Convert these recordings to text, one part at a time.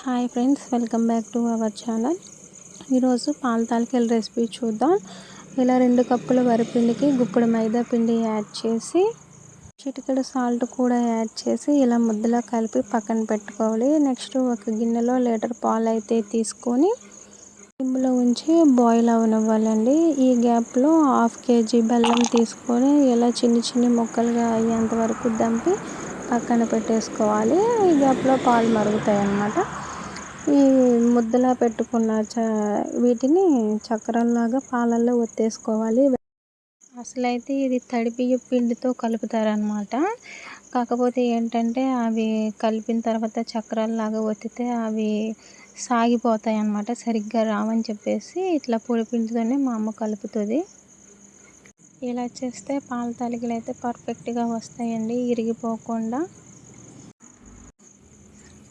Hi friends, welcome back to our channel. ఈరోజు పాల తాలికల recipe చూద్దాం. ఇలా 2 కప్పుల వరిపిండికి గుప్పెడు మైదా పిండి యాడ్ చేసి చిటికెడు సాల్ట్ కూడా యాడ్ చేసి ఇలా ముద్దలా కలిపి పక్కన పెట్టుకోవాలి. నెక్స్ట్ ఒక గిన్నెలో లీటర్ పాలు అయితే తీసుకొని సిమ్లో ఉంచి బాయిల్ అవనివ్వాలండి. ఈ గ్యాప్లో 1/2 kg బెల్లం తీసుకొని ఇలా చిన్ని ముక్కలుగా అయ్యేంత వరకు దంపి పక్కన పెట్టేసుకోవాలి. ఈ గ్యాప్లో పాలు మరుగుతాయి అన్నమాట. ఈ ముద్దలా పెట్టుకున్న వీటిని చక్రంలాగా పాలల్లో ఒత్తేసుకోవాలి. అసలైతే ఇది తడిబియ్య పిండితో కలుపుతారనమాట. కాకపోతే ఏంటంటే అవి కలిపిన తర్వాత చక్రాల్లాగా ఒత్తితే అవి సాగిపోతాయి అన్నమాట, సరిగ్గా రావని చెప్పేసి ఇట్లా పొడి పిండితోనే మా అమ్మ కలుపుతుంది. ఇలా చేస్తే పాల తాలికలు అయితే పర్ఫెక్ట్గా వస్తాయండి, ఇరిగిపోకుండా.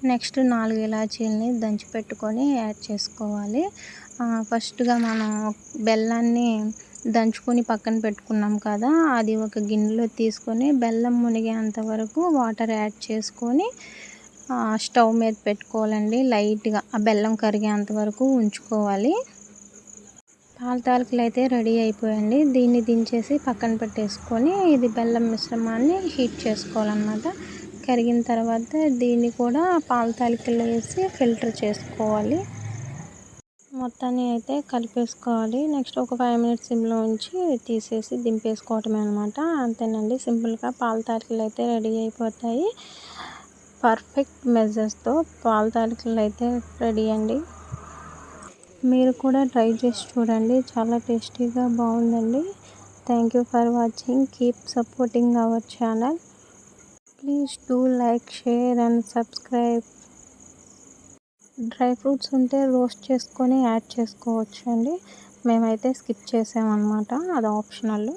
నెక్స్ట్ 4 ఇలాచీలని దంచి పెట్టుకొని యాడ్ చేసుకోవాలి. ఫస్ట్గా మనం బెల్లాన్ని దంచుకొని పక్కన పెట్టుకున్నాం కదా, అది ఒక గిన్నెలో తీసుకొని బెల్లం మునిగేంత వరకు వాటర్ యాడ్ చేసుకొని స్టవ్ మీద పెట్టుకోవాలండి. లైట్గా ఆ బెల్లం కరిగేంత వరకు ఉంచుకోవాలి. పాల తాలికలు అయితే రెడీ అయిపోయండి. దీన్ని దించేసి పక్కన పెట్టేసుకొని ఇది బెల్లం మిశ్రమాన్ని హీట్ చేసుకోవాలన్నమాట. కరిగిన తర్వాత దీన్ని కూడా పాల తాలికల్లో వేసి ఫిల్టర్ చేసుకోవాలి. మొత్తాన్ని అయితే కలిపేసుకోవాలి. నెక్స్ట్ ఒక 5 minutes సిమ్లో ఉంచి తీసేసి దింపేసుకోవటమే అనమాట. అంతేనండి, సింపుల్గా పాల తాలికలు అయితే రెడీ అయిపోతాయి. పర్ఫెక్ట్ మెజర్స్తో పాల తాలికలు అయితే రెడీ అండి. మీరు కూడా ట్రై చేసి చూడండి, చాలా టేస్టీగా బాగుందండి. Thank you for watching. Keep supporting our channel. Please do like, share and subscribe. Dry fruits ఉంటే రోస్ట్ చేసుకొని యాడ్ చేసుకోవచ్చు అండి. మేమైతే స్కిప్ చేసామన్నమాట, అది ఆప్షనల్.